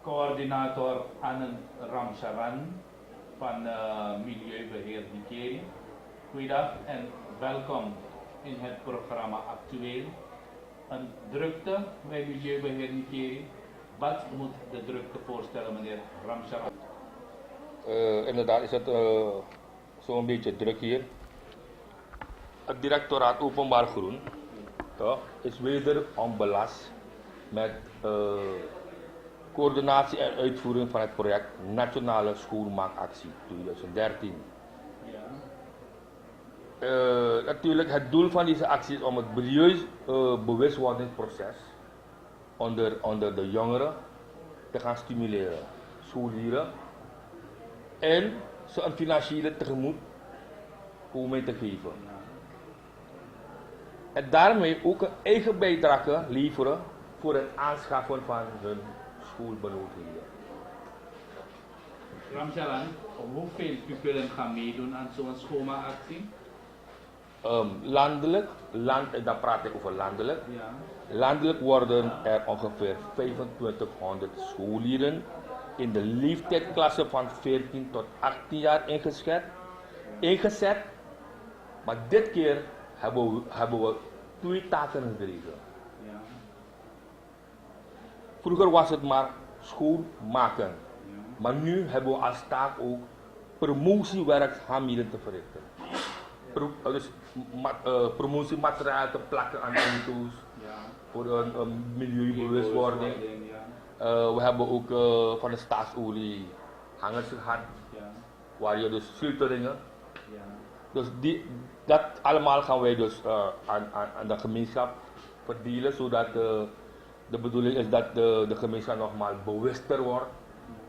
Coördinator Anand Ramcharan van Milieubeheer Nikeri. Goeiedag en welkom in het programma Actueel. Een drukte bij Milieubeheer Nikeri. Wat moet de drukte voorstellen, meneer Ramcharan? Inderdaad is het zo'n beetje druk hier. Het directoraat Openbaar Groen is wederom belast met coördinatie en uitvoering van het project Nationale Schoonmaakactie 2013. Natuurlijk, het doel van deze actie is om het bewustwordingsproces onder de jongeren te gaan stimuleren, scholieren en ze een financiële tegemoetkoming te geven. En daarmee ook een eigen bijdrage leveren voor het aanschaffen van hun schoolbenodigdheden. Ramcharan, hoeveel pupillen gaan meedoen aan zo'n schoonmaakactie? Landelijk, dan praat ik over landelijk. Ja. Landelijk worden er ongeveer 2500 scholieren in de leeftijdsklasse van 14 tot 18 jaar ingezet. Maar dit keer hebben we 2 taken gekregen. Ja. Vroeger was het maar schoonmaken. Ja. Maar nu hebben we als taak ook promotiewerkzaamheden te verrichten. Dus promotiemateriaal te plakken aan auto's, Ja. voor een milieubewustwording. Ja. We hebben ook van de staatsolie hangers gehad, Ja. waar je dus filteringen. Ja. Dus dat allemaal gaan wij dus aan de gemeenschap verdelen, zodat de bedoeling is dat de gemeenschap nogmaals bewuster wordt.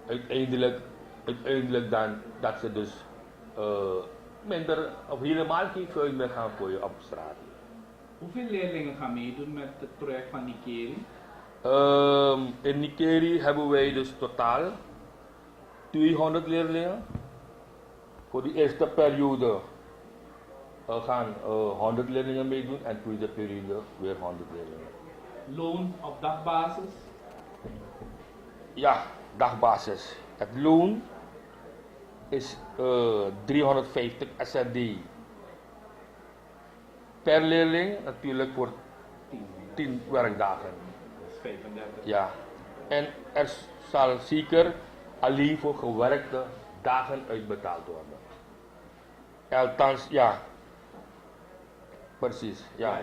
Uiteindelijk dan dat ze dus minder of helemaal geen vuil meer gaan gooien op straat. Hoeveel leerlingen gaan meedoen met het project van Nikeri? In Nikeri hebben wij dus totaal 200 leerlingen. Voor de eerste periode gaan 100 leerlingen meedoen en de tweede periode weer 100 leerlingen. Loon op dagbasis? Ja, dagbasis. Het loon is 350 SRD per leerling, natuurlijk voor 10 werkdagen. Dat is 35. Ja, en er zal zeker alleen voor gewerkte dagen uitbetaald worden. Althans, ja. Precies, ja.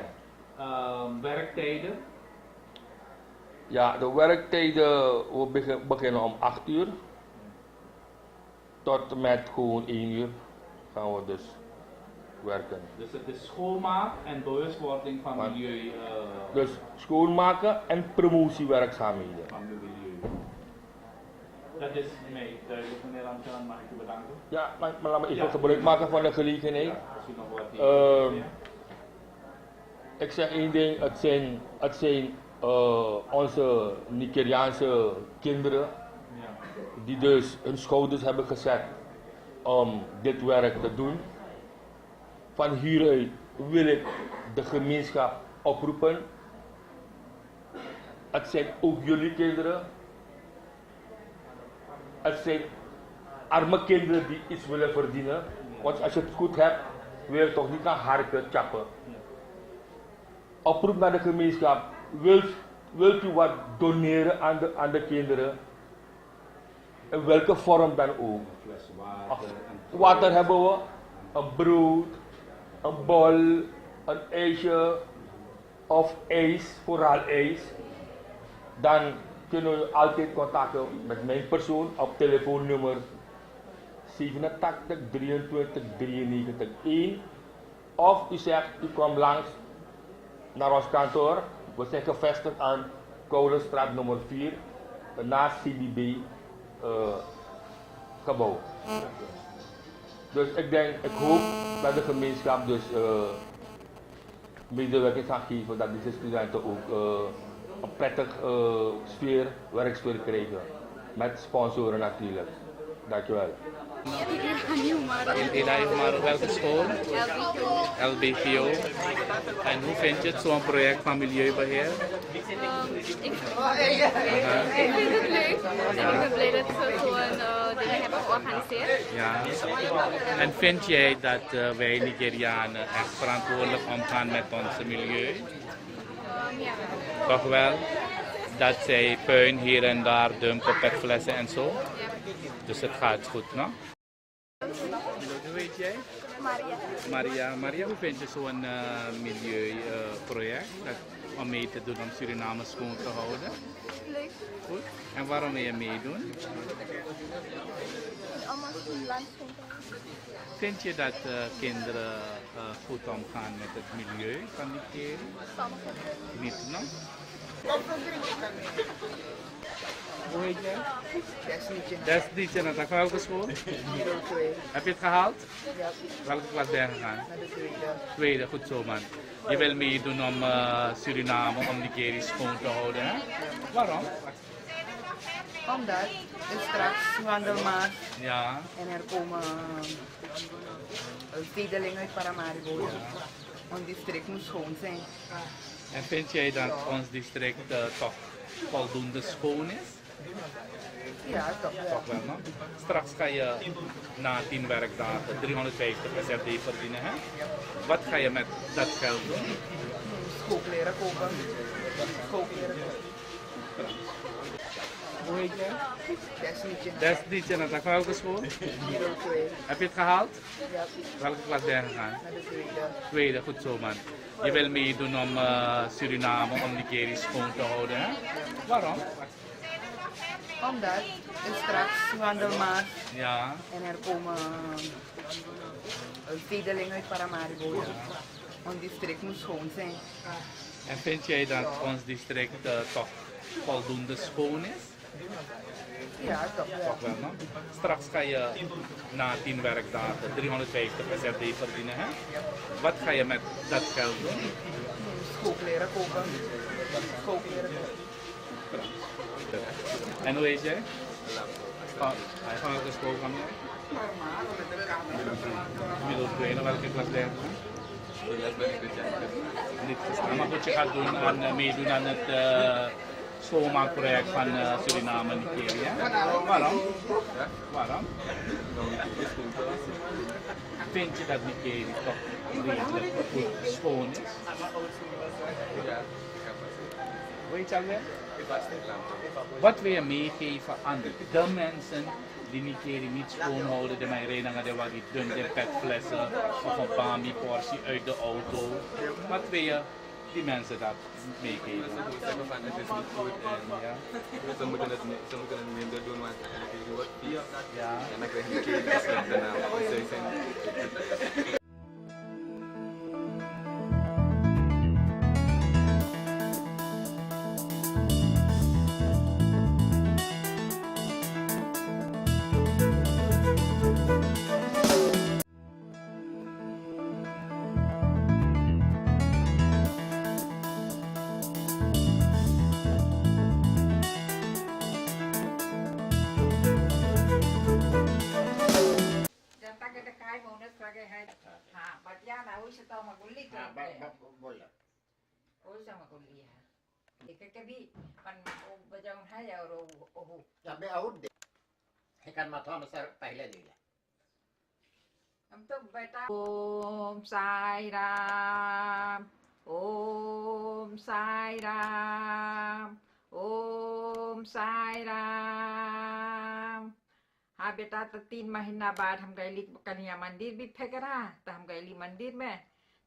Werktijden? Ja, de werktijden, we beginnen om 8 uur. Tot en met gewoon 1 uur gaan we dus werken. Dus het is schoonmaak en bewustwording van milieu. Dus schoonmaken en promotiewerkzaamheden. Van de milieu. Dat is mij duidelijk, meneer Ramcharan, mag ik u bedanken? Ja, maar laat me even gebruik maken van de gelegenheid. Ja, als u nog wat Ik zeg één ding, het zijn onze Nigeriaanse kinderen die dus hun schouders hebben gezet om dit werk te doen. Van hieruit wil ik de gemeenschap oproepen. Het zijn ook jullie kinderen. Het zijn arme kinderen die iets willen verdienen. Want als je het goed hebt, wil je toch niet naar harken chappen. Oproep naar de gemeenschap. Wilt u wat doneren aan de kinderen? In welke vorm dan ook. Water hebben we, een brood, een bol, een ijsje of ijs, vooral ijs. Dan kunnen we altijd contacten met mijn persoon op telefoonnummer 87 23 93 1. Of u zegt, u komt langs naar ons kantoor. We zijn gevestigd aan Koulenstraat nummer 4, naast CBB gebouw. Dus ik hoop dat de gemeenschap dus medewerking gaat geven, dat deze studenten ook een prettig werksfeer krijgen. Met sponsoren natuurlijk. Dankjewel. Ilahi Umar, welke school? LBVO. En hoe vind je het, zo'n project van milieubeheer? Ik vind het leuk. En ik ben blij dat ze zo'n dingen hebben georganiseerd. Ja. En vind jij dat wij Nigerianen echt verantwoordelijk omgaan met ons milieu? Ja. Toch wel? Dat zij puin hier en daar dumpen, petflessen en zo? Dus het gaat goed, no? Hoe weet jij? Maria, hoe vind je zo'n milieuproject om mee te doen om Suriname schoon te houden? Leuk. Goed. En waarom wil je meedoen? Allemaal een land. Vind je dat kinderen goed omgaan met het milieu van Nigeria? Niet, no? Hoe heet jij? Desnietje. Van welke school? Heb je het gehaald? Ja, Welke klas ben je gegaan? naar de tweede. Tweede, goed zo man. Je wil meedoen om Suriname, om Nigeria schoon te houden, hè? Waarom? Omdat er straks wandelmaat Ja, en er komen stedelingen uit Paramaribo. Ons district moet schoon zijn. en vind jij dat ons district toch voldoende schoon is? Ja, toch wel. Toch wel, no? Straks ga je na 10 werkdagen 350 SRD verdienen, hè? Wat ga je met dat geld doen? Schoolkleren kopen. Schoolkleren kopen. Hoe heet jij? Desnietje. Desnietje. Van welke school? 02. Heb je het gehaald? Ja, Welke klas ben je gegaan? naar de tweede. Tweede, goed zo man. Je wil meedoen om Suriname, om Nigeria schoon te houden, hè? Waarom? Omdat er straks wandelmaat Ja, en er komen stedelingen uit Paramaribo. Ons district moet schoon zijn. en vind jij dat ons district toch voldoende schoon is? Ja, toch wel. Toch wel, no? Straks ga je na 10 werkdagen 350 SRD verdienen, hè? Wat ga je met dat geld doen? Schoolkleren kopen. Schoolkleren kopen. En hoe heet jij? Van welke school kwam jij? Middeltweede, welke klas ben je gegaan? Niet gestaan, maar goed, je gaat doen aan, meedoen aan het schoonmaakproject van Suriname en Nigeria. Waarom? Waarom? Vind je dat Nigeria toch redelijk goed schoon is? Weet je alweer? Wat wil je meegeven aan de mensen die Nigeria niet schoonhouden, de mijrenen, de wat die dumpen in petflessen of een bami portie uit de auto? Wat wil je die mensen dat meegeven? Zeggen van het is niet goed en Ja. ze moeten het minder doen, want het wordt vier. Ja. En dan krijg je een keer een slechte naam. Dus zij zijn Cabe out de. Ikan mata besar pahile dia. Om Sai Ram, Om Sai Ram, Om Sai Ram। हाँ बेटा, तो 3 महीना बाद हम गईली कन्या मंदिर भी फेंकरा, तो हम गईली मंदिर में,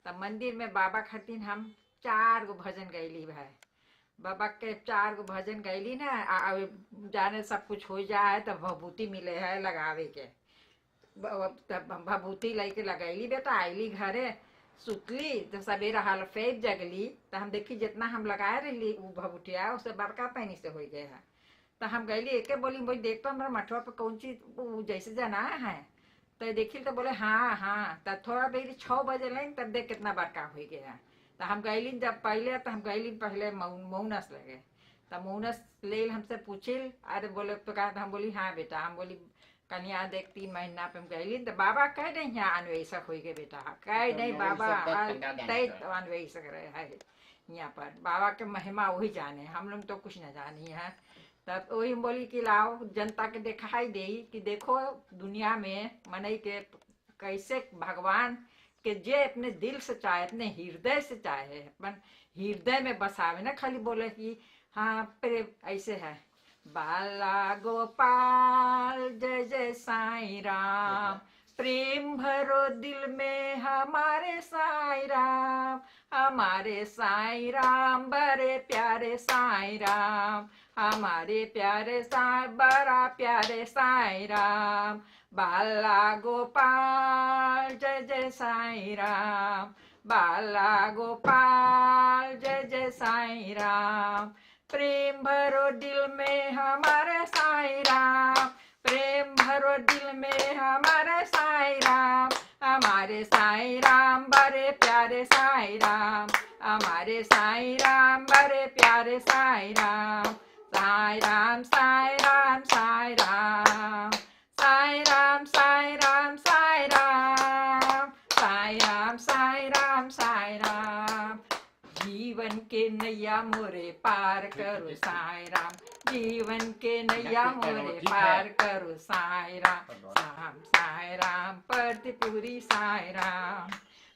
तब मंदिर में बाबा खातिर हम 4 गो भजन गईली भाई। बाबा के 4 गो भजन गईली ना, जाने सब कुछ हो जाए तो भभूति मिले है लगावे के। भभूति लेके लगैली बेटा, आईली घरे सुतली, जब सवेरा हाल फेर जगली तो हम देखी जितना हम लगाए रही वो भभूतिया उससे बड़का पैनी से हो गए है। तो हम गईली एके बोली बोली देख तो हमारा मठवा पे कौन चीज जैसे जना है, तो देखी तो बोले हाँ हाँ। तब थोड़ा देर 6 बजे लाइन तब देख कितना बड़का हो गया। तो हम गईली जब पहले, तो हम गईली पहले मौनस लगे, तो मौनस ले हमसे पूछिल, अरे बोले तो कहा, हम बोली हाँ बेटा, हम बोली कन्या देख 3 महीना पे गई तो बाबा कह दे यहाँ अन्वेषक हुई के बेटा कह नहीं बाबा तय अन्वेषक रहे है यहाँ पर बाबा के महिमा वही जाने हम लोग तो कुछ न जानी है। तब वही बोली कि लाओ जनता के दिखाई दे कि देखो दुनिया में मनई के कैसे भगवान के जे अपने दिल से चाहे अपने हृदय से चाहे अपन हृदय में बसावे ना खाली बोले कि हाँ प्रेम ऐसे है। बाला गोपाल जय जय साईं राम प्रेम भरो दिल में हमारे साईं राम हमारे साईं राम बड़े प्यारे साईं राम हमारे प्यारे साईं बड़ा प्यारे साईं राम। बाला गोपाल जय जय साईं राम बाला गोपाल जय जय साईं राम प्रेम भरो दिल में हमारे साईं राम प्रेम भरो दिल में हमारे साईं राम हमारे साईं राम बड़े प्यारे साईं राम हमारे साईं राम बड़े प्यारे साईं राम। साईं राम साईं राम साईं राम साईं राम साईं राम साईं राम साईं राम साईं राम साईं राम जीवन के नैया मोरे पार करो साईं राम जीवन के नैया मोरे पार करो साईं राम राम साईं राम प्रतिपुरी साईं राम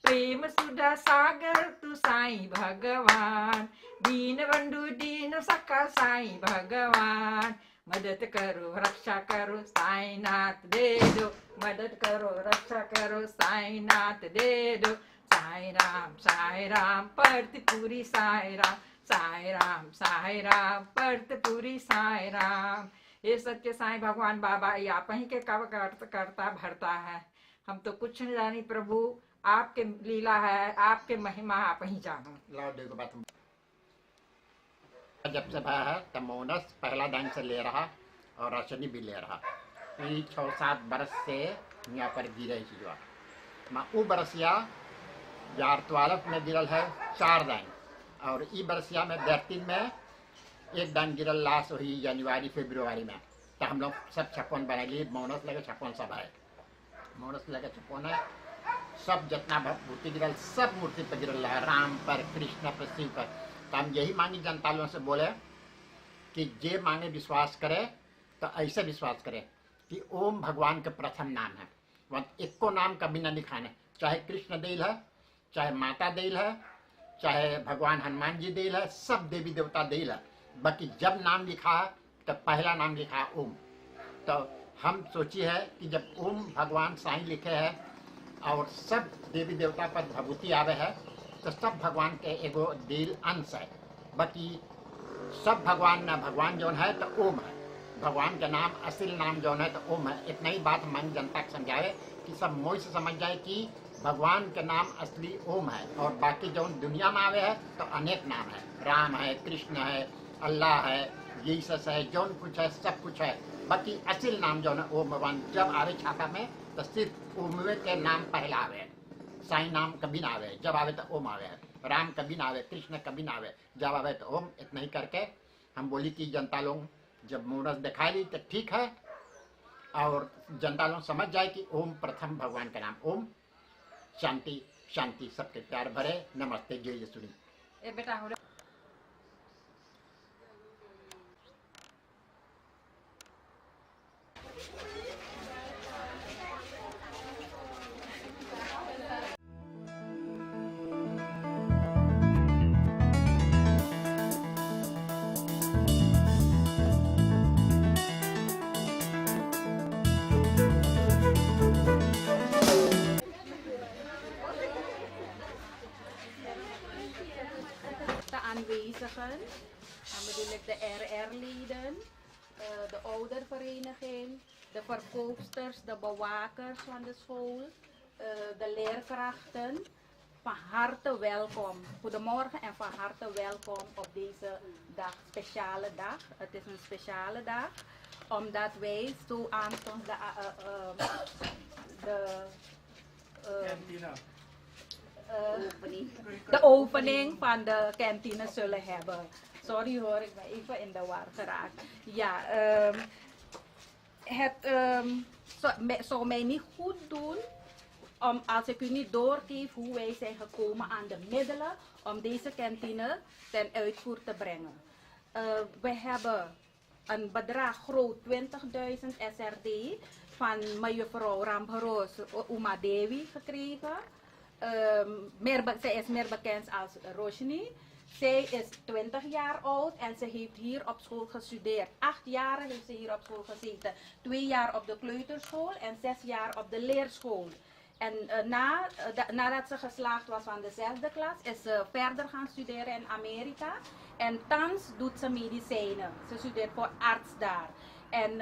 प्रेम सुधा सागर तू साईं भगवान दीन बंधु दीन सखा साईं भगवान मदद करो रक्षा करो साईं नाथ दे दो मदद करो रक्षा करो साईं नाथ दे दो। साईं राम प्रतिपुरी साईं राम प्रतिपुरी साईं राम। ये सत्य साईं भगवान बाबा ये आप ही के कब करता भरता है हम तो कुछ नहीं जानी प्रभु आपके लीला है आपके महिमा आप ही जानो। लाओ देखो बात जब से भाया है तब मोनस पहला दान से ले रहा और रचनी भी ले रहा 6-7 बरस से यहाँ पर गिरे चीजवा माँ वो बरसिया 2012 में गिरल है 4 दान और ई बरसिया में 13 में 1 दान गिरल लास्ट हुई जनवरी फरवरी में तो हम लोग सब छप्पन बना लिए मोनस लगे छप्पन सब है मोनस लगे छप्पन है सब जितना मूर्ति गिरल सब मूर्ति पर गिरल है राम पर कृष्ण पर शिव पर। तो हम यही मांगी जनता लोगों से बोले कि जे मांगे विश्वास करे तो ऐसे विश्वास करे कि ओम भगवान के प्रथम नाम है वह एक को नाम कभी न लिखाने चाहे कृष्ण देल है चाहे माता देल है चाहे भगवान हनुमान जी देल है सब देवी देवता देल है बाकी जब नाम लिखा है तो पहला नाम लिखा है ओम। तो हम सोचिए है कि जब ओम भगवान साईं लिखे है और सब देवी देवता पर भभूति आवे है तो सब भगवान के एगो दिल अंश है बाकी सब भगवान न भगवान जौन है तो ओम है भगवान का नाम असल नाम जौन है तो ओम है। इतना ही बात मन जनता को समझाए कि सब मोह से समझ जाए कि भगवान का नाम असली ओम है और बाकी जौन दुनिया में आवे है तो अनेक नाम है राम है कृष्ण है अल्लाह है जीसस है जौन कुछ है सब कुछ है बाकी असल नाम जौन है ओम भगवान। जब आवे छापा में तो सिर्फ ओम के नाम पहला आवे साईं नाम कभी ना आवे जब आवे तो ओम आवे राम कभी ना आवे कृष्ण कभी ना आवे जब आवे तो ओम। इतना ही करके हम बोली कि जनता लोग जब मुहूर्त दिखाई दी तो ठीक है और जनता लोग समझ जाए कि ओम प्रथम भगवान का नाम ओम। शांति शांति सबके प्यार भरे नमस्ते जय यशुरी। ए बेटा aanwezigen. Dan bedoel ik de RR-leden, de oudervereniging, de verkoopsters, de bewakers van de school, de leerkrachten. Van harte welkom. Goedemorgen en van harte welkom op deze dag, speciale dag. Het is een speciale dag, omdat wij zo aanstonds de opening van de kantine zullen hebben. Sorry hoor, ik ben even in de war geraakt. Ja, het zou mij niet goed doen als ik u niet doorgeef hoe wij zijn gekomen aan de middelen om deze kantine ten uitvoer te brengen. We hebben een bedrag groot 20.000 SRD van mevrouw Ramharos Umadevi gekregen. Zij is meer bekend als Roshni. Zij is 20 jaar oud en ze heeft hier op school gestudeerd. 8 jaar heeft ze hier op school gezeten. 2 jaar op de kleuterschool en 6 jaar op de leerschool. En nadat ze geslaagd was van de 6e klas, is ze verder gaan studeren in Amerika. En thans doet ze medicijnen. Ze studeert voor arts daar. En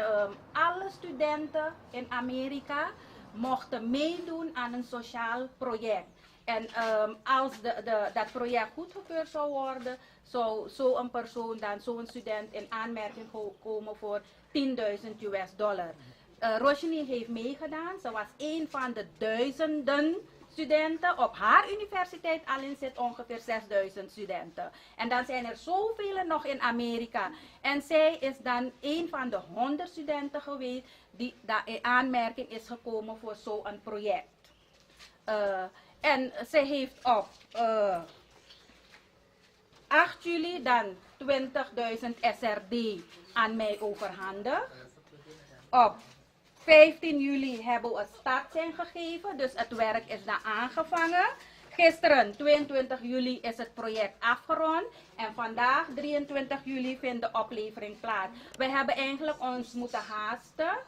alle studenten in Amerika mochten meedoen aan een sociaal project. En als dat project goedgekeurd zou worden, zou zo'n persoon dan, zo'n student in aanmerking komen voor $10.000. Roshni heeft meegedaan. Ze was een van de duizenden studenten. Op haar universiteit alleen zit ongeveer 6.000 studenten. En dan zijn er zoveel nog in Amerika. En zij is dan een van de 100 studenten geweest die daar in aanmerking is gekomen voor zo'n project. En ze heeft op 8 juli dan 20.000 SRD aan mij overhandigd. Op 15 juli hebben we het startsein gegeven, dus het werk is dan aangevangen. Gisteren, 22 juli, is het project afgerond. En vandaag, 23 juli, vindt de oplevering plaats. We hebben eigenlijk ons moeten haasten.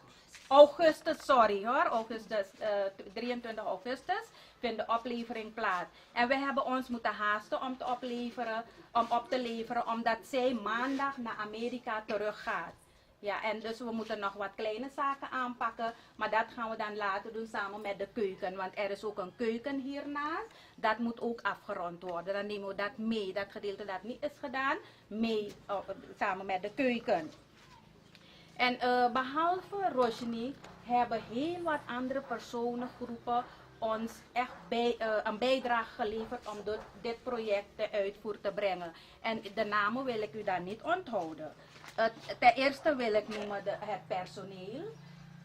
23 augustus vindt de oplevering plaats. En we hebben ons moeten haasten om op te leveren, omdat zij maandag naar Amerika terug gaat. Ja, en dus we moeten nog wat kleine zaken aanpakken, maar dat gaan we dan later doen samen met de keuken. Want er is ook een keuken hiernaast, dat moet ook afgerond worden. Dan nemen we dat mee, dat gedeelte dat niet is gedaan, mee samen met de keuken. En behalve Roshni hebben heel wat andere personengroepen ons echt een bijdrage geleverd om dit project ten uitvoer te brengen. En de namen wil ik u dan niet onthouden. Ten eerste wil ik noemen het personeel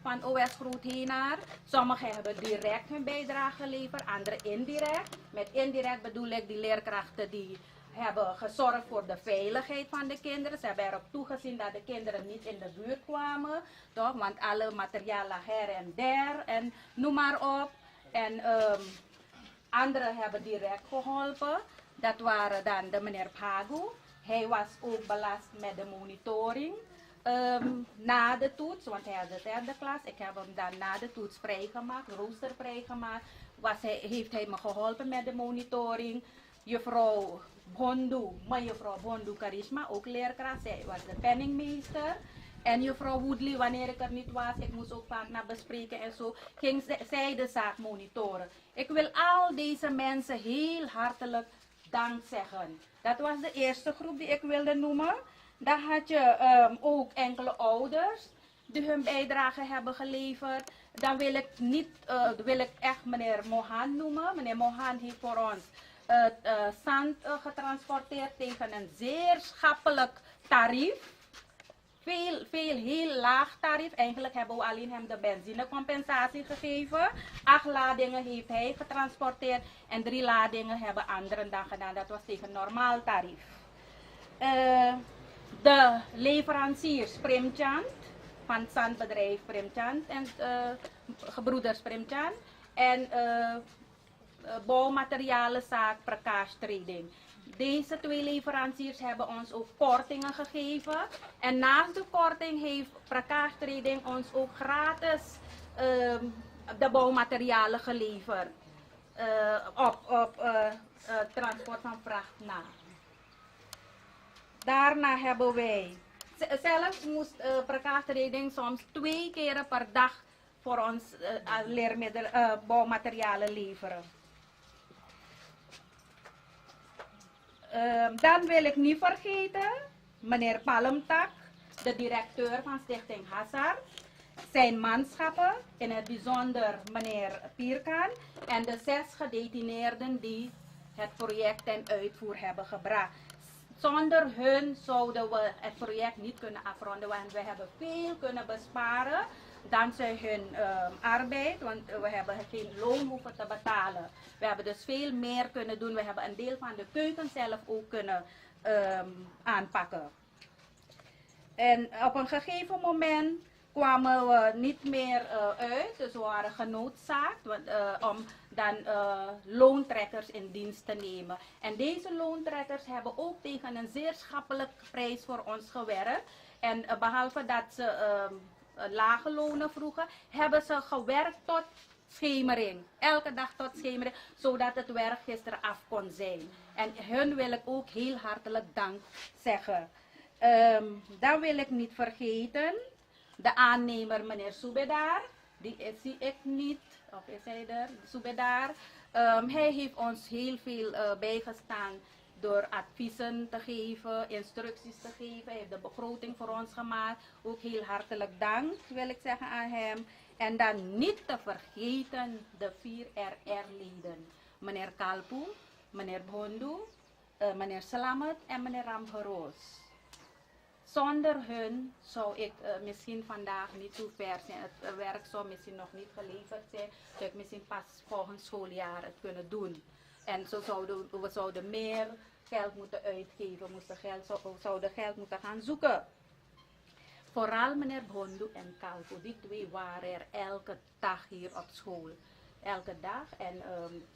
van OS Groot Henaar. Sommigen hebben direct hun bijdrage geleverd, anderen indirect. Met indirect bedoel ik die leerkrachten die hebben gezorgd voor de veiligheid van de kinderen. Ze hebben erop toegezien dat de kinderen niet in de buurt kwamen, toch? Want alle materiaal lag her en der en noem maar op. En anderen hebben direct geholpen. Dat waren dan de meneer Pagu. Hij was ook belast met de monitoring na de toets, want hij had de 3e klas. Ik heb hem dan na de toets vrijgemaakt, rooster vrijgemaakt. Heeft hij me geholpen met de monitoring. Juffrouw Bondu Karisma, ook leerkracht, zij was de penningmeester. En juffrouw Woodley, wanneer ik er niet was, ik moest ook vaak naar bespreken en zo, ging zij de zaak monitoren. Ik wil al deze mensen heel hartelijk dank zeggen. Dat was de eerste groep die ik wilde noemen. Dan had je ook enkele ouders die hun bijdrage hebben geleverd. Dan wil ik echt meneer Mohan noemen. Meneer Mohan heeft voor ons zand getransporteerd tegen een zeer schappelijk tarief. Heel laag tarief. Eigenlijk hebben we alleen hem de benzinecompensatie gegeven. 8 ladingen heeft hij getransporteerd en 3 ladingen hebben anderen dan gedaan. Dat was tegen normaal tarief. De leveranciers Premchand van het zandbedrijf Premchand en gebroeders Premchand en bouwmaterialenzaak Prakash Trading. Deze 2 leveranciers hebben ons ook kortingen gegeven. En naast de korting heeft Prakash Trading ons ook gratis de bouwmaterialen geleverd. Op transport van vracht na. Daarna hebben wij, zelfs moest Prakash Trading soms 2 keren per dag voor ons bouwmaterialen leveren. Dan wil ik niet vergeten, meneer Palmtak, de directeur van Stichting Hazard, zijn manschappen, in het bijzonder meneer Pierkan en de 6 gedetineerden die het project ten uitvoer hebben gebracht. Zonder hun zouden we het project niet kunnen afronden, want we hebben veel kunnen besparen dankzij hun arbeid, want we hebben geen loon hoeven te betalen. We hebben dus veel meer kunnen doen. We hebben een deel van de keuken zelf ook kunnen aanpakken. En op een gegeven moment kwamen we niet meer uit, dus we waren genoodzaakt om dan loontrekkers in dienst te nemen. En deze loontrekkers hebben ook tegen een zeer schappelijke prijs voor ons gewerkt. En behalve dat ze lage lonen vroegen, hebben ze gewerkt tot schemering. Elke dag tot schemering, zodat het werk gisteren af kon zijn. En hun wil ik ook heel hartelijk dank zeggen. Dan wil ik niet vergeten, de aannemer meneer Soubedar, die zie ik niet, of is hij er, Soubedar. Hij heeft ons heel veel bijgestaan door adviezen te geven, instructies te geven. Hij heeft de begroting voor ons gemaakt. Ook heel hartelijk dank wil ik zeggen aan hem. En dan niet te vergeten de 4 RR-leden. Meneer Kalpu, meneer Bhondu, meneer Salamat en meneer Ramgeroos. Zonder hun zou ik misschien vandaag niet zo ver zijn. Het werk zou misschien nog niet geleverd zijn. Zou ik misschien pas volgend schooljaar het kunnen doen. En zo we zouden meer geld moeten uitgeven. Zouden geld moeten gaan zoeken. Vooral meneer Bhondu en Kalpo. Die 2 waren er elke dag hier op school. Elke dag. En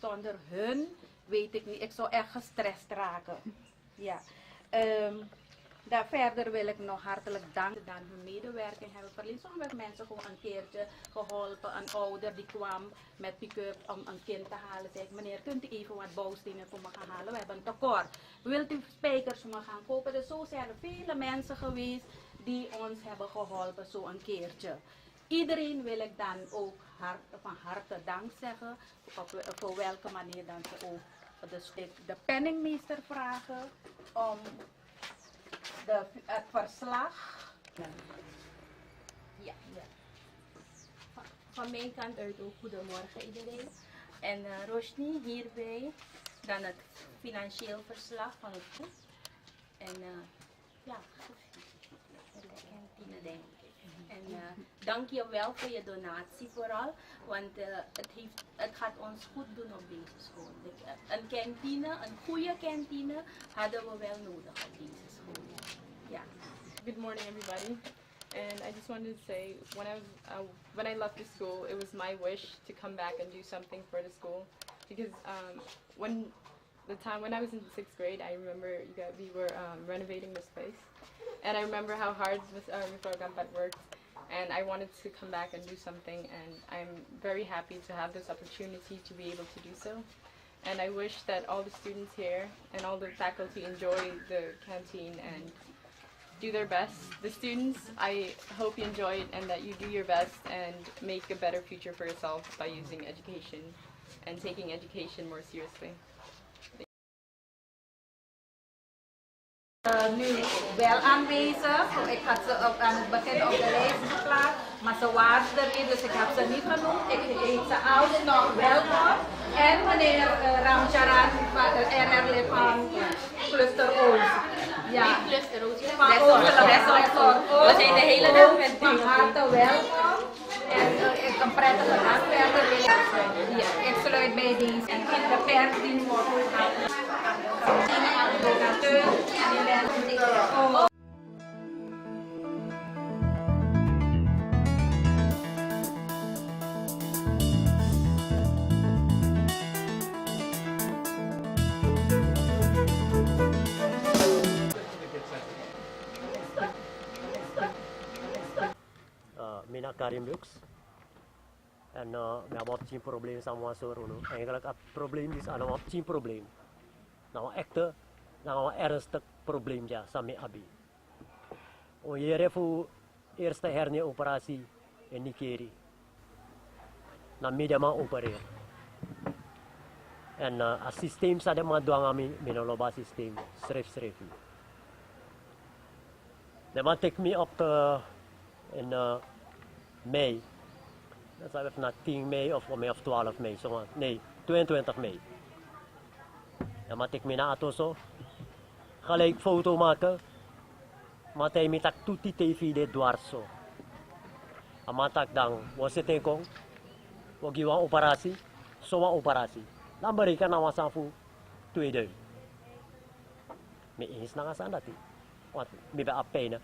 zonder hun weet ik niet. Ik zou echt gestrest raken. Ja. Daar verder wil ik nog hartelijk danken aan hun medewerking hebben verleend. Sommige mensen gewoon een keertje geholpen. Een ouder die kwam met pick-up om een kind te halen. Zei ik, meneer, kunt u even wat bouwstenen voor me gaan halen? We hebben een tekort. Wilt u spijkers voor me gaan kopen? Dus zo zijn er vele mensen geweest die ons hebben geholpen, zo een keertje. Iedereen wil ik dan ook van harte dank zeggen. Voor welke manier dan ze ook de penningmeester vragen om het verslag. Ja. Van mijn kant uit ook goedemorgen iedereen. En Roshni hierbij dan het financieel verslag van het boek. En ja, de kantine denk ik. En dank je wel voor je donatie vooral, want het gaat ons goed doen op deze school. Een kantine, een goede kantine hadden we wel nodig op deze school. Yeah. Good morning, everybody. And I just wanted to say, when I left the school, it was my wish to come back and do something for the school, because when I was in 6th grade, I remember we were renovating this place, and I remember how hard Mr. Gampat worked, and I wanted to come back and do something, and I'm very happy to have this opportunity to be able to do so. And I wish that all the students here and all the faculty enjoy the canteen and do their best. The students, I hope you enjoy it and that you do your best and make a better future for yourself by using education and taking education more seriously. Nu wel aanwezig. Ik had ze aan het begin op de lijst geplaatst, maar ze waren er niet, dus ik heb ze niet genoemd. Ik heet ze alsnog welkom. En meneer Ramcharan, de RR-lid van Cluster Oost. Ja, Cluster Oost. Van Oost. We zijn de hele dag met van harte welkom. En een prettige dag verder. Ik sluit bij deze. En in de persdienst wordt ook donateur. Mina Karim Lux. En we hebben geen probleem samen zo. Eigenlijk het probleem is allemaal geen probleem. Nou echte, nou ernstig probleem ja, samen abi. O hier even eerste hernia operatie in Nigeria. Na media opereren. En het systeem sada maar doang minoloba systeem schrijf. De man take me op in mei. Dat zijn we vanaf 10 mei of 12 mei. So, nee, 22 mei. Dan moet ik me na ato zo. Gelijk foto maken. Maar hij met dat tutti TV de dwars zo. Amatak dang wasi tekong, wagiwang operasi, sowa operasi. Nambarikan nama safu tuide. Me is na kasan dati. Wat mi ba ape na.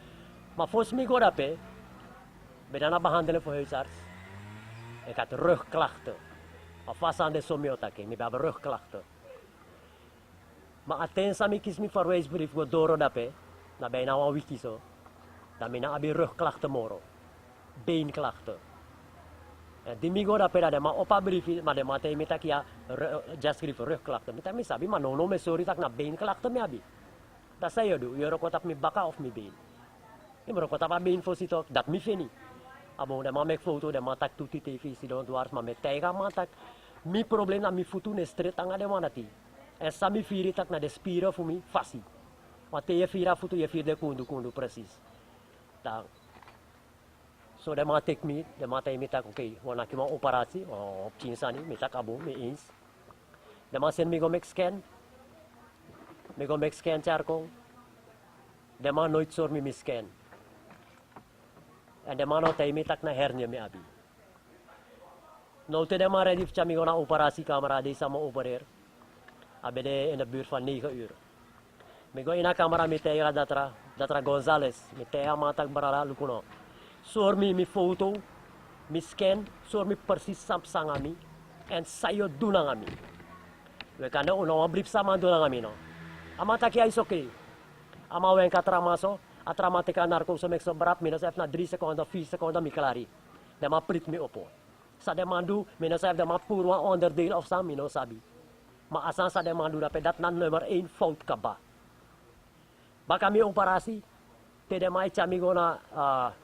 Ma fos mi go dape. Bedana behandelen voor huisarts. Ik had rugklachten. Alvast aan de sommiotake, mi ba rugklachten. Maar atens aan mi kies mi verwijsbrief go doro dape. Na bijna een wiki zo. Dan mi na abi rugklachten moro. Beenklachten. En die mi go dape da ma opa brief maar de mate mi tak ja just schrijf rugklachten. Mi tak mi sabi maar no me sorry tak na beenklachten mi abi. Dat zei je doe, je rokot op mi baka of mi been. Je rokot op been voor ziet dat mi fini. Abo de ma mek foto de ma tak tuti TV si don dwars ma mek tega ma tak mi probleem na mi futu ne street anga de manati. En sa mi firi tak na de spira fu mi fasi. Want je fira futu je fir de kundu precies. Dan so de ma tek mi, de ma tay mi tak okay, wana ki ma operasi op chinsani mi tak abo mi eens. De ma sen mi go mek scan. Mi go mek scan charkong. De ma nooit sor mi scan. En de man had hij tak na hernia me abi. Nou te de man ready chami go na operasiekamer die sama opereer. Abede in de buurt van 9 uur. Me go ina camera met tega datra Gonzales, met tega matak barala lukuno. Sor mi foto, mi scan, sor mi persis samsang ami en sayo dunang ami. We kan no brief sama dunang ami no. Amata kia is okay. Ama wen katramaso atramatika narko so mek so berat minus F na 3 sekonda 4 sekonda mi klari. De ma prit mi opo. Sa de mandu minus F de ma purwa onderdeel of sa mino sabi. Ma asan sa de mandu dapat dat na nummer 1 fout ka ba. Baka mi operasi te de mai chami go na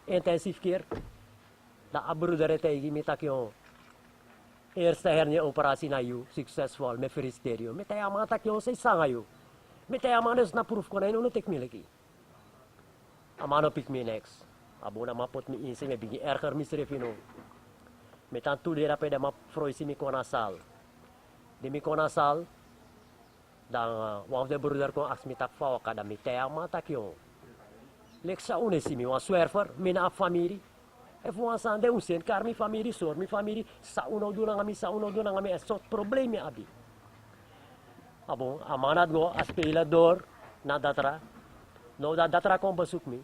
intensive care. Da abru dere te igi mi takyo. Eerste hernia operasi na yu successful me feristerio. Me te amata kyo say sangayo. Me te amanes na proof ko na ino tek mi lagi. Amano pick me next. Abo na mapot mi insi me bigi erger mi serefino. Me tantu dera peda ma froisi mi konasal. Di mi konasal dan wang de bruder ko aks mi tak fawa kada mi te amata kyo. Leksa unesi mi wan swerfer mina famiri. E fu wan sande usen kar mi famiri sor mi famiri sa uno duna ngami esot problemi abi. Abo amanat go aspelador na datra. No da datra ko besuk mi.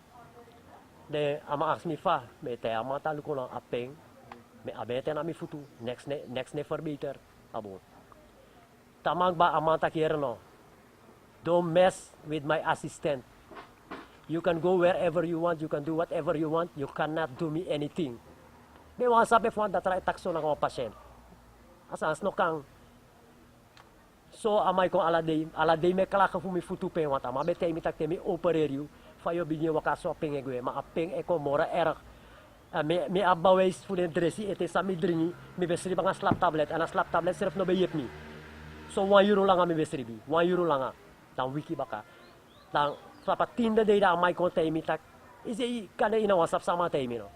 De ama aks mi fa me te amata luko lang apeng me abete na mi futu next ne verbeter abo. Tamang ba amata kierno. Don't mess with my assistant. You can go wherever you want, you can do whatever you want, you cannot do me anything. Me wan sabi fo datra takso na ko patient. Asas no kang so amay ko aladay me kala ka fu mi futu pe wata ma bete mi tak te mi operer you fayo binye waka so peng egwe ma apeng eko mora erak me abawais fu den dresi ete sami dringi mi besri banga slap tablet ana slap tablet serf no beyep mi so 1 euro langa mi besri bi 1 euro langa dan wiki baka dan slapa tinda de da amay ko te mi tak isi kada ina wasap sama te mi no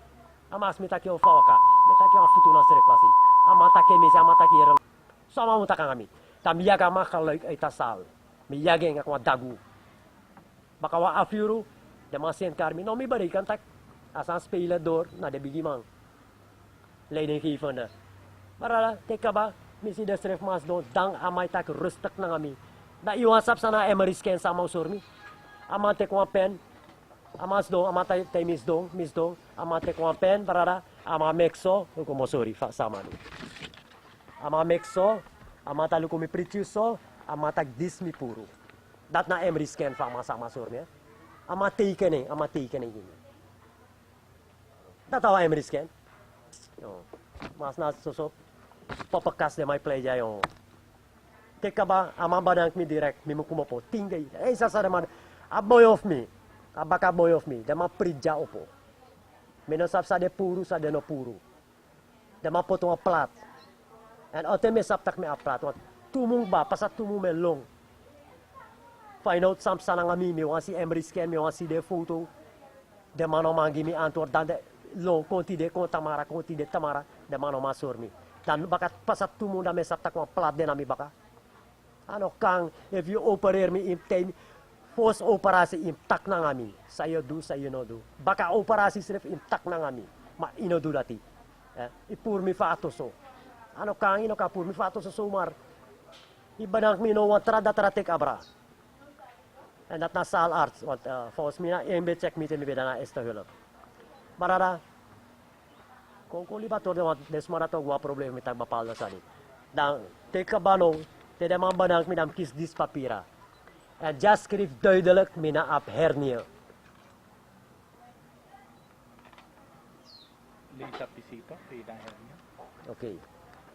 amas mi tak yo fawaka mi tak yo futu na serklasi amata ke mi amata ki yer sama mu takangami tamiyaga makalayk ay tasal. Miyagi nga kwa dagu. Baka wa afiro, de masien karmi, no mi barikan tak, asan spelador na de bigimang. Leiding kivan na. Marala, teka ba, misi de stref mas don, dang amay tak rustak na ngami. Na iwasap sana emery scan sa mausurmi. Amante kwa pen, amas dong, amata tay mis dong, amante kwa pen, parara, ama mexo, kumosori, sama do. Ama mexo, amata luko mi prityuso, amata dis mi puro. Dat na emery scan fa sama surnya. Amata ikene gini. Dat awa emery scan. Yo. Mas na sosop papakas de my play jayo. Teka ba ama badang mi direct mi mukumopo tingay. Sa man a boy of me. Abaka boy of me. Dama pridja opo. Minosap sa de puro sa de no puro. Dama potong a plat. En ote me saptak me aprat, want tumung ba, pasat tumung me long. Find out sam sana nga mi wan si emery scan, mi wan si de foto. De mano mangi mi antor, dan de long, konti de tamara, de mano masur mi. Dan bakat pasat tumung da me saptak wan plat de na mi baka. Ano kang, if you operer mi im time, force operasi im tak na nga mi. Sayo do, sayo no do. Baka operasi sref im tak na nga mi. ma ino dulati. Ipur mi fato so. Ano kang ino ka pur mi fato so sumar. Ibanang mi no watra datratek abra. En dat nasal arts, want volgens mij één beetje check meeting mi bedana esta hulp. Barara, kung libator want desmara to gua problem mi tag bapal na sani. Dan teka banong, tede man banang mi dam kis dis papira. En just schreef duidelijk mina ab hernia. Lita pisito, Frida hernia. Oké.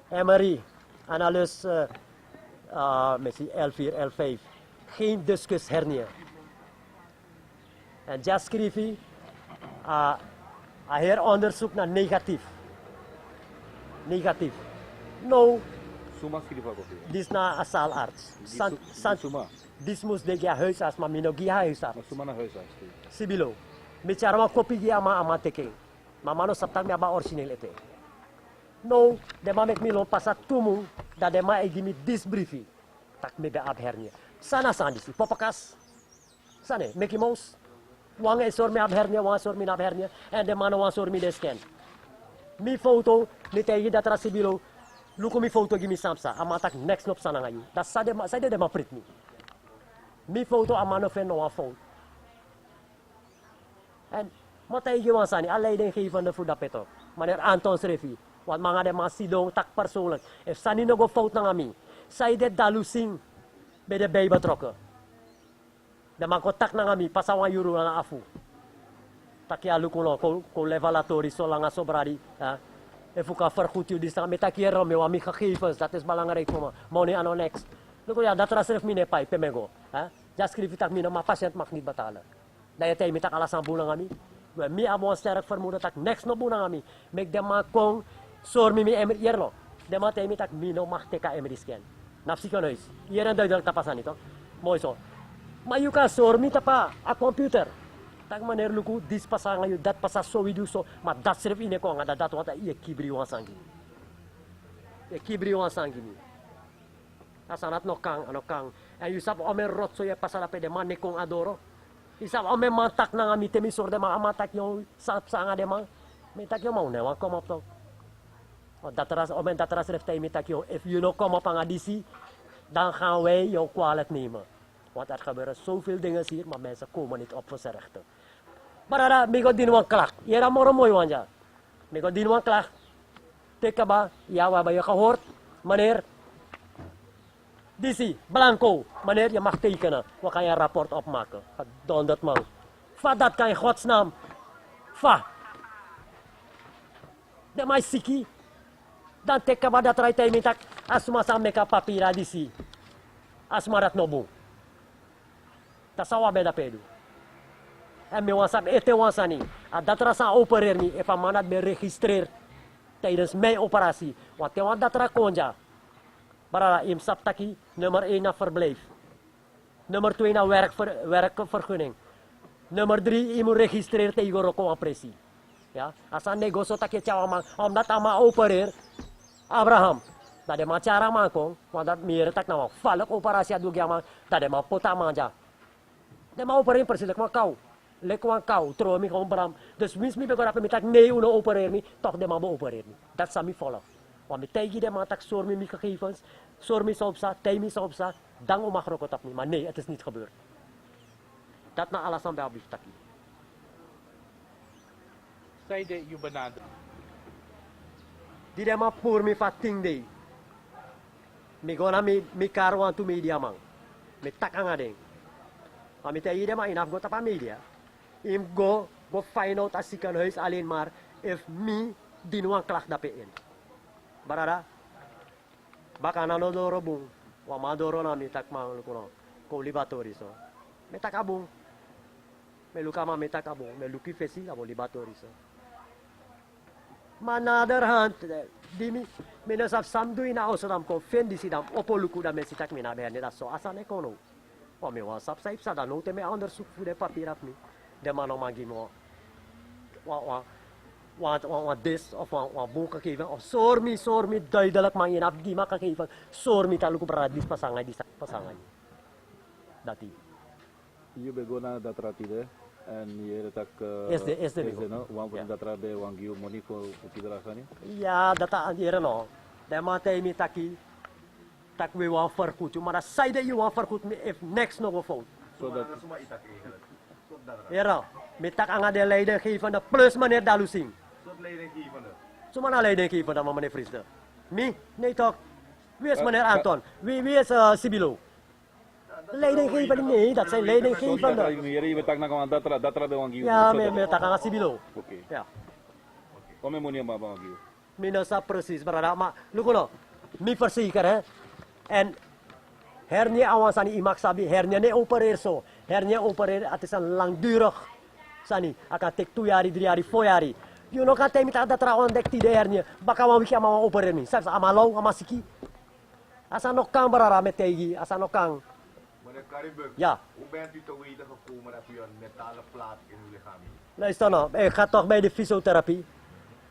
Emery, analys met L4, L5. Geen discus hernia. En just schreef hij onderzoek naar negatief. Negatief. No. Suma schreef ook. Dis na asaalarts. Suma. Dis moest de gia huisarts, maar mino gia huisarts. Suma na huisarts. Sibilo. Bicara ma kopi gia ama teke. Mama no saptak mi aba original ete. No, de ma mek mi lon pasat tumu, da de ma egi mi disbriefi. Tak mi be ab hernia. Sana sandisi, popakas. Sane, Mickey Mouse. Wang esor mi ab hernia, wang esor mi ab hernia, en de mano wang esor mi de scan. Mi foto, mi tegi datra sibilo, luko mi foto gimi samsa, amatak next nop sana ngayu. Da sade de ma prit mi. Mi foto amano fen no wang foto. En matay giwan sani, alay den geven de fuda peto. Meneer Anton Srevi, want mga de mga sidong tak persoonlijk. If sani no go fout na ngami, say de dalusing be de bay betrokken. De mga kotak na ngami, pasawa yuru na afu. Takia lukulo, ko levalatori so lang sobradi. If ka vergoed u dis na metakier me wa mi gegevens, dat is belangrijk voor me. Money ano next. Luko ya, dat rasref mine pay pemego. Just skrif tak mine ma patiënt mag niet betalen. Daya tay mi tak alasan bulang kami. Mi amo sterk vermoeden tak next no bulang kami. Mek de ma kong sor mi emer yerlo. De ma tay mi tak mino mag teka emer scan. Napsikon huis. Hier en duidelijk tapasan ito. Mooi zo. Mayu ka sor mi tapa a computer. Tak maner luku dis pasang ayu dat pasa so widu so ma dat serf ine ko ngada dat wata ie kibri wan sangi. Ie kibri wan sangi ni. Asanat no kang ano kang. En yusap omer rot so ye pasala pe de man ne kong adoro. Isap ome matak na nga mitemisor de mga amatak yung sanga de mga. May tak yung mauna, wang come up to. O datras ref tayo may tak yung, if you know come up ang adisi, dan gaan wij jouw kwalijk nemen. Want er gebeuren zoveel dingen hier, maar mensen komen niet op voor zijn rechten. Barara, migo dinuang klak. Yera moro mooi wanja. Migo dinuang klak. Teka ba, ja, we hebben je gehoord, meneer. DC, blanco, meneer, je mag tekenen. We gaan je een rapport opmaken. Donderd man. Va, dat kan je godsnaam. Va. De mij siki. Dan teka ba dat rijt hij met asuma sa meka papira DC. Asma rat nobu. Tasawa beda pedu. En me wasap ete wasani. Dat rasa opereer mi. Epa manat me registreer. Tijdens mijn operatie. Wat je want dat rakonja. Barara imsap taki, nummer 1 na verblijf. Nummer 2 na werkvergunning. Nummer 3, je moet registreren tegen roko pressie. Ja, als een negosio taki chawa omdat ama opereer, Abraham, dat de ma cara mangkong, want dat meer tak na valk operatie adu gyama, dat de ma pota manja. De ma opereer persi lek ma kau. Lek ma kau, tro mi kom bram. Dus mis mi begora pe mi tak nee uno opereer mi, toch de ma bo opereer mi. Dat sami follow. Want met tegen de matak sormi mi gegevens, sormi sopsa, temi sopsa, dan om magrokotap niet. Maar nee, het is niet gebeurd. Dat na alasan bij abistaki. Zij de je benaderd. Di de ma pur mi fating de. Mi gona mi karwan tu media mang. Mi tak angadeng. Maar met tegen de ma inaf go tapa media. Im go find out asikan huis alleen maar if mi dinuang klak dapein. Barara, baka nanodoro bung, wa madoro na mitak mang lukuno, ko libatori so. Mitak abung, me luka ma mitak abung, me luki fesi abo libatori so. Manother hand, di mi minasap samdu ina osam ko fendi sidam opo luku da mesitak mina behani da so asane kono. Wa me wasap saip sada no te me onderzoek voor de papieraf mi. De mano magi mo. Want dis of want boek gegeven of sormi duidelijk man inap di maka gegeven sormi talu ko paradis pasangan di pasangan. Dati. Iyo begona dat ratide En hier tak Eerste minggu. no, wan voor dat rabe wan giu money voor pidrasani. Ya, data hier no. De mate mi taki tak we wan vergoed. Maar dat zij dat je wan vergoed me if next nog een fout. Zodat Ja, met tak aan de leidinggevende plus meneer Dalusing. Cuma na leidinggevende van meneer Friesde. Nee toch? Wie is meneer Anton? Wie is Sibilo? Leidinggevende nee, dat zijn leidinggevende. Hier tak na dat rabe wan giu. Ja, met tak aan Sibilo. Oké. Ja. Kom money maar wan giu. Minasa precies, berada. Maar lukulo, mi verzekeren en hernia awasani imak sabi hernia ne opereer zo. Hernia opereer het is een langdurig sani. Akan tek 2 jaar, 3 jaar, 4 jaar. You know kan temita dat ra ondek ti de hernia. Baka wan wiki ama opereer ni. Sabs amalo amasiki. Asa no kang berada met tegi, asa no kang. Meneer Karibuk, Ja. hoe bent u te weten gekomen dat u een metalen plaat in uw lichaam heeft? Luister nou, ik ga toch bij de fysiotherapie.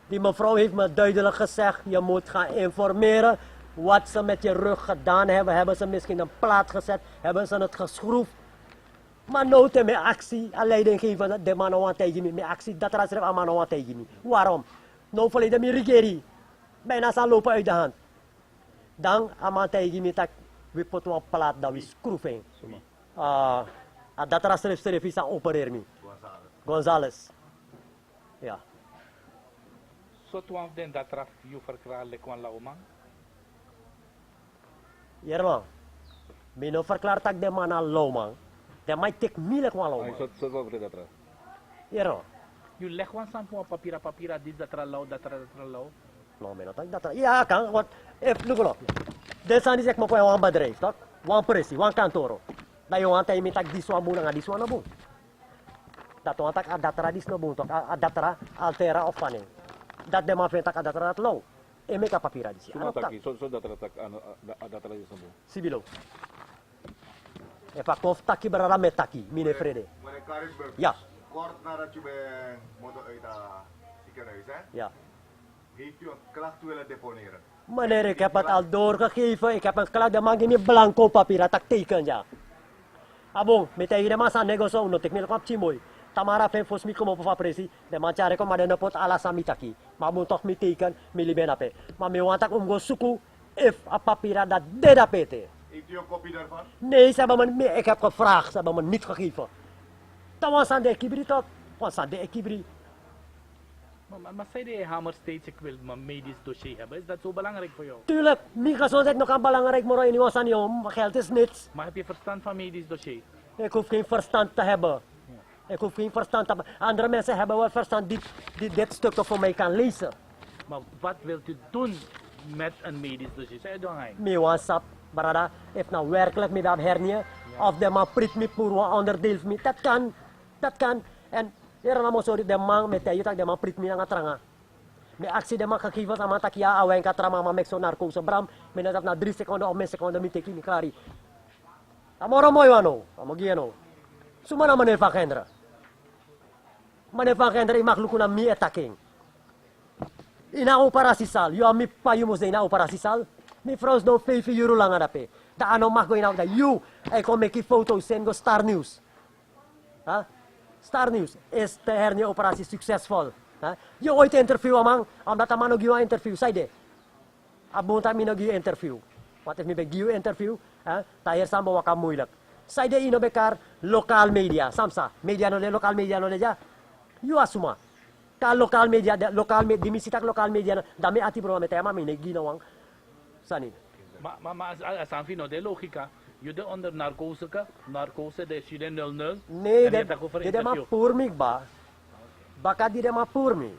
Die mevrouw heeft me duidelijk gezegd, je moet gaan informeren wat ze met je rug gedaan hebben. Hebben ze misschien een plaat gezet, hebben ze het geschroefd. Maar nooit met actie, alleen geven de man aan tegen me. Met actie, dat er aan man aan tegen me. Waarom? Nou verleden me rigeri. Bijna zijn lopen uit de hand. Dan aan tegen me dat we moeten een plaat dat we schroeven. Dat er schrijft aan opereren me. Gonzales. Ja. So tuang den dat raf you verklaar lekwan laumang. Yerma, mino verklaart tak de man al lomang. De mij tek milik wan lomang. Zo wat dat ra. Yerma. You lekwan sampo papira dit dat ralau dat ralau. No meno tak dat. Ja kan wat look lo. Desa ni sek mo ko wan bedrijf tak. Wan presi, wan kantoro. Da yo wan tay mi tak diswa muna nga diswa na bu. Dat wan tak adatra dis no bu tak adatra altera of paning. Dat de ma tak adatra dat lo. E me ka papira dis. Cuma taki, so dat ra tak dat ra sembo. Sibilo. E fa kof taki berara metaki, mine frede. Meneer Karibuk, Ja. kort nadat u bent motor uit het ziekenhuis, hè? Ja. Heeft u een klacht willen deponeren? Meneer, ik heb het al doorgegeven. Ik heb een klacht, de man geeft blanco papier, dat teken ja. Abong, met de masa negocio, no tekmil kwap chimoy. Tamara fen fos mi como pa presi, de man chare ko madena pot ala samitaki. Maar moet toch met teken, mi liben ape. Maar mi wantak go suku, if a papira dat de da pete. Heeft u een kopie daarvan? Nee, ze hebben me, ik heb gevraagd, ze hebben me niet gegeven. Dan was aan de ekibri toch? Was aan de ekibri. Maar zei de Hamer steeds ik wil mijn medisch dossier hebben. Is dat zo belangrijk voor jou? Tuurlijk, mijn gezondheid nog aan belangrijk, maar in was aan jou, geld is niets. Maar heb je verstand van medisch dossier? Ik hoef geen verstand te hebben. Ik hoef geen verstand te hebben. Andere mensen hebben wel verstand die dit stukje voor mij kan lezen. Maar wat wilt u doen met een medisch dossier? Zeg dan hij. Mijn WhatsApp, brada, heeft nou werkelijk met dat hernia. Of de man prit me voor een onderdeel van me. Dat kan. En hier namen sorry, de man met de man prit me aan het trangen. Met actie de man gegeven sama tak ja awen katrama ma mekso narkose bram. Men dat na 3 seconden of 1 seconden mi teki mi klari. Amoro moy wano, amogiano. Sumana meneer Van Genderen. Meneer Van Genderen, ik luku na mi attacking. Ina operasisal, you mi payu mo ina operasisal. Mi froos no 5 euro lang adape. Da ano mag go ina da you. I kom make foto send go Star News. Ha? Star News is de hernia operatie succesvol. Ha? Je ooit interview amang, omdat amang nog je interview, zei de. Abunta mi nog je interview. Wat is mi beg je interview? Ha? Tahir sambo waka moeilijk. Zei de ino bekar local media, samsa. Media no de local media no de ja. You asuma. Ka local media, dimisitak local media, dami ati bro met tema mi ne ginawang. Sani. Maar als aan de logica, je de onder narcose de student 00. Nee, de ma purmik ba. Baka di de ma purmi.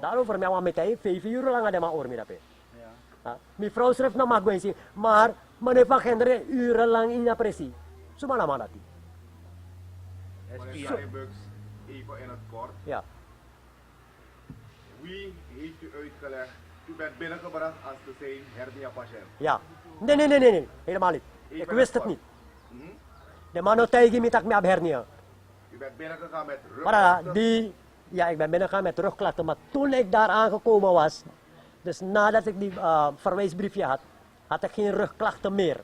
Daarover me met hij 5 euro lang de ma ormi dape. Ja. Mi vrouw schreef na magwensi, maar meneer Van Genderen urenlang in de pressie. Sumana manati. Meneer Karibux, even in het kort. Ja. Wie heeft u uitgelegd? U bent binnengebracht als te zijn hernia-patiënt. Ja. Nee. Helemaal niet. Ik wist het niet. De man tegen me tak me ab hernia. U bent binnengegaan met rugklachten? Ja, ik ben binnengegaan met rugklachten. Maar toen ik daar aangekomen was, dus nadat ik die verwijsbriefje had, had ik geen rugklachten meer.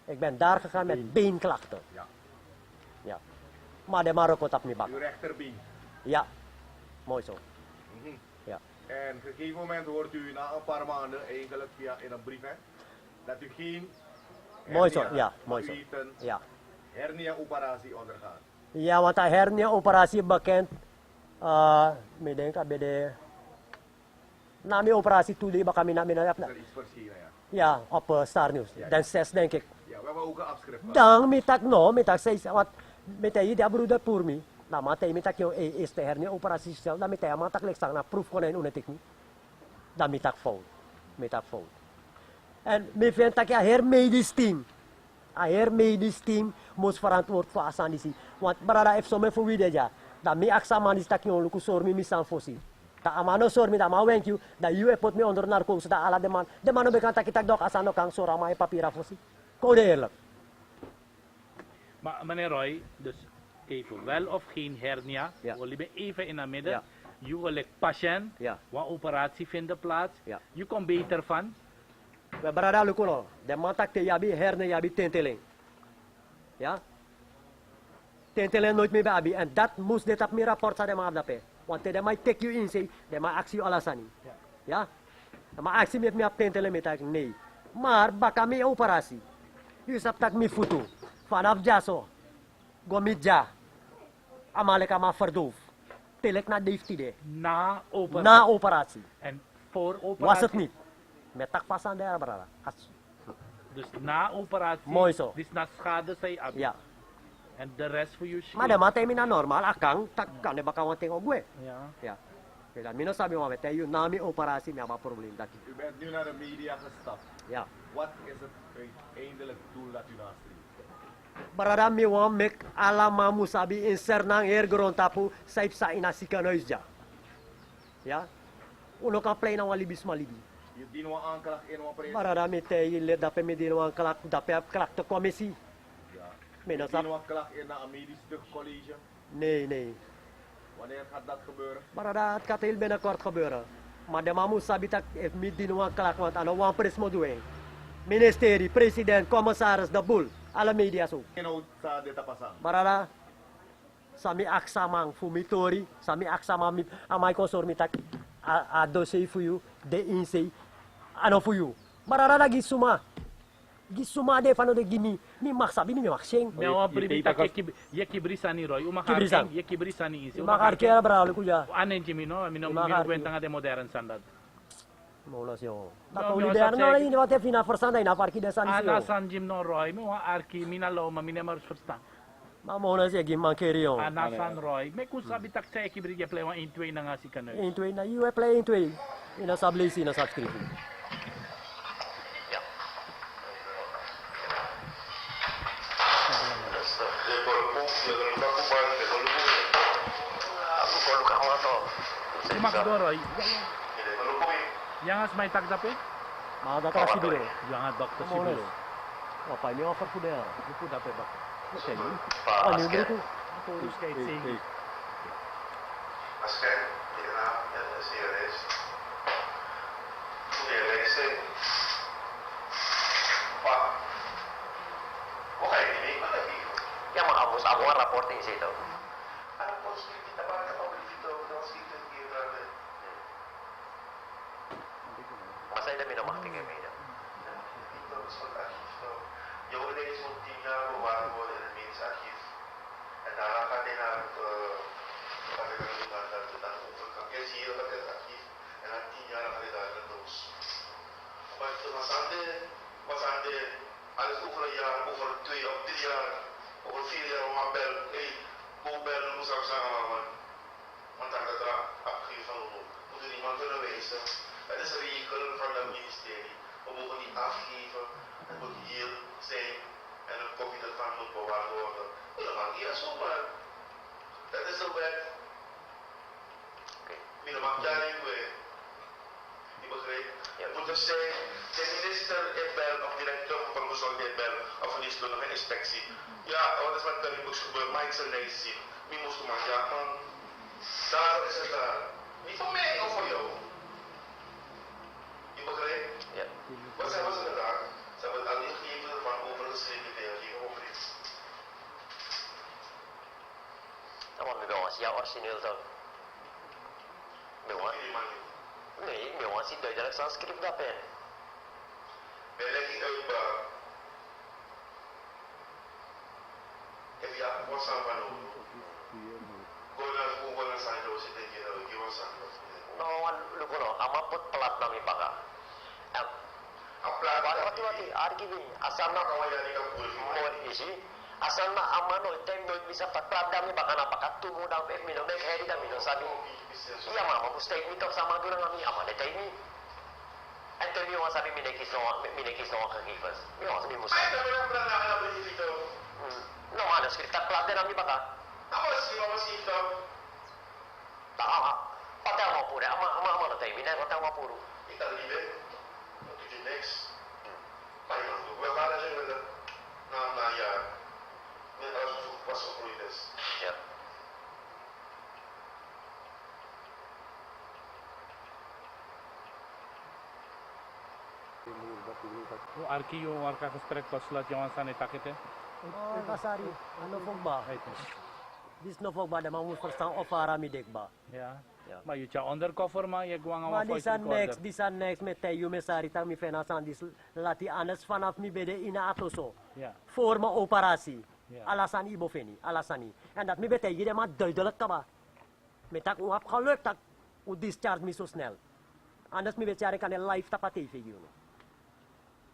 Ik ben daar gegaan met beenklachten. Ja. Ja. Maar de Marokko tap me bak. Uw rechterbeen. Ja, mooi zo. Ja. En op een gegeven moment hoort u na een paar maanden eigenlijk via in een brief hè, dat u geen Mooi zo, hernia, ja, maar mooi zo. u heeft een Ja. hernia-operatie ondergaan. Ja, want de hernia-operatie bekend. Ik denk dat bij de. Na mijn operatie toe, die kami namin na. Er is verschenen, ja. Ja, op Star News. Ja, ja. Dan 6 denk ik. Ja, we hebben ook een afschrift. Dan mitak no, mitak 6. Want met hij dia broeder voor me. Na matay mitak yung is de hernia-operatie zelf. Dan mitak matak leksang na proof ko na yun unetik ni. Dan mitak phone. Mitak phone. En mijn vindt dat je her medisch team. A her medisch team moest verantwoord voor asandisi. Want brada heeft zo me voor wie ja. Dat mi aksa man is tak yon luku sormi mi san fosi. Dat amano sormi dat ma wenk you. Dat you epot me onder narcose. Dat ala de man bekant tak itak dok asano kang sora ma e papira fosi. Code eerlijk. Maar meneer Roy, dus even, wel of geen hernia, Ja. we liepen even in het midden. Ja. Je wil een patiënt, Ja. waar operatie vindt plaats. Ja. Je komt beter van. We brada luku no. De man tak te yabi herne yabi tenteling. Ja. Tenteling nooit meer bij abi. En dat moest dit op mijn rapport sa de ma abdape. Want de ma take you in say, de ma actie alasani. Ja. De ma actie met me op tenteling met ik nee. Maar baka mi operatie. Je sap tak mi foto. Vanaf jaso. Gomidja. Amale ka ma verdoof. Telek na deftide. Na operatie. Na operatie. En voor operatie. Was het niet. Met tak pasan daar brada. Dus na operatie. Mooi zo. Dus na schade zei abi. Ja. En de rest voor je Maar de mate mina normal akang tak kan de baka wanting og gue. Ja. Ja. Kaya mino sabi mo mete yun nami operasi may ba probleem dati. U bent nu naar de media gestapt. Ja. Wat is het uiteindelijk doel dat u nastreeft? Barada mi wan mek alama musabi in sernang ergron tapu saip sa inasika noisja. Ja. Uno ka play na walibis malibi. Je dient wel aanklacht in wat Barada mi te ile dape mi din wan klak dape klak te commissie. Ja. Mina Je sap. dient wel klacht in naar een medisch college. Nee, nee. Wanneer gaat dat gebeuren? Barada at katil binakort gebeuren. Maar de mamu sabi tak if mi din wan klak want ano wan pres mo doing. Ministerie, president, commissaris, de boel. Alle media zo. Inhoud sa dit pasang. Barada sami aksamang fumitori, sami aksamang amay ko sormitak a dossier for you, de insay, ano for you. Barada gisuma. Gisuma de fano de gimi, mi maksabi mi makseng. May mga primita ye kibrisan ni Roy. Kibrisan. Ye kibrisan ni Isi. Makarkera bravo kuya. Ano yung Jimino? Minukwenta nga de modern standard. Maulas yo. No, Tato mi lider wasap no check. ini wate fina forsanda ina parki de san Ana siyo. San Jim no Roy, may mga arki minalo maminamar firsta. Maulas ye gimman kerio. Ana San Roy, may kusabi tak sa ekibri ya play one in two na nga si Kanoy. In twin na you play in twin. Ina sablisi na subscribe. Lumak do Roy. Yang as may tagdap eh? Mga datra si biro. Yang as doktor si Maulas. Bilo. Apa ini offer ko dia? Ipo dapat ba? Okay. Ano yung ko? Tulus kay Sing. Asken, Vietnam, and the CRS. CRS, Pak, okay, ini mana gitu? Yang mau aku raporting situ. Ano po kita para kapabilis ito, tapos kita grabe. Masa ina minamakti kay Mina. Ito, sa archive to. Yung ulit mo tingnan mo, wala mo din ang sa archive. En daarna gaat hij naar het hier dat het archief en na 10 jaar gaat hij daar naar de doos. Maar toen was aan de alles over een jaar, over 2 of 3 jaar, over 4 jaar om bel, hey, go bel, moest ik zeggen, want dan gaat er afgegeven van hoe moet er iemand kunnen wijzen. Het is een regel van het ministerie. We mogen niet afgeven, het moet hier zijn en een kopie ervan moet bewaard worden. Helemaal niet zomaar. Dat is de wet. Minimaal jaring we. Die begreep. Moet er zijn, de minister in Bel of directeur van gezondheid Bel of een deskundige inspectie. Ja, wat is met de moest gebeuren? Maar ik zal niet zien. Wie moest maar ja, man. Daar is het daar. Niet voor mij of voor jou. Je begrijpt? Ja. Wat zijn we ze gedaan? Ze hebben het aan ingegeven van overgeschreven tegen over iets. was ja origineel toch? Nee, mij was die duidelijk Sanskriet dat pen. Ben leg ik uit ba. If you have what's up and go na sign those things you know give us some. No, lu kono ama pot pelat nami baka. Aplat wati argi asal na kawaya ni kapul. Mo isi asal na amano time no bisa patrat dami baka napakatu mo daw pe mino mek heri dami no sabi. Iya mama mustay mito sama dulu nami ama de time. Antonio wa sabi minekis no kakifas. Mi wa sabi musa. Ay tayo na na beli dito. No mana skripta plat de nami baka. Ako si ito. Tama. Patay mo pure ama na time na patay mo puro. Ita libe. To the next. Paano go ba na siya na ya. May aso paso fluides. Yeah. Arki yung arka gesprek paslat yang sana takite. Oh, kasari. Ano fog ba? Dis no fog ba da mamu verstaan of arami dek ba? Ja. Maar je tja undercover maar je gwang Maar ama voice dis next met tayo me sarita mi fenasan dis lati anas vanaf mi bede ina atoso. Ja. Voor mijn operatie. Ja. Alasan ibo feni, alasani. En dat mi bete jide maar duidelijk ka ba. Met tak uap geluk tak u discharge mi zo snel. Anders mi bete kan een live tapa TV yun.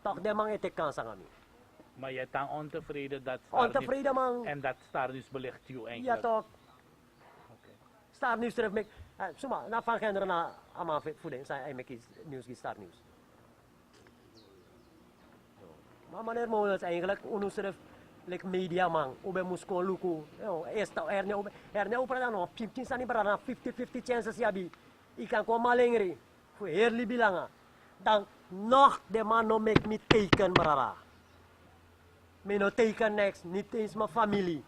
Toch de mang ete kansa kami. Maar je bent ontevreden dat Ontevreden man. En dat Starnews belicht je Ja eigenlijk. toch. Star News terug mek. Suma na van genderen na ama voeden zijn ay mek nieuws gi Star News. Maar meneer Molens eigenlijk unuserf like media man ube musko luku. Esta erne opera no 15 sani berana 50-50 chances yabi. Ikan ko malengri. Fu herli bilanga. Dan nog de man no make me taken berara. Me no taken next, niet eens mijn familie.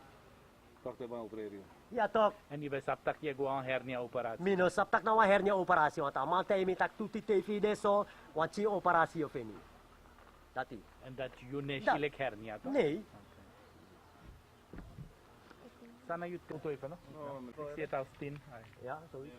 Toch de baan opereren. Ja toch. En je bent saptak je gewoon hernia operatie. Mino saptak na wa hernia operasi want amal tay mi tak tuti TV deso wanchi operasi ofeni. Dati. En dat je neshilik hernia toch? Nee. Sana je toe even no? Ik zie het als 10. Ja, zoiets.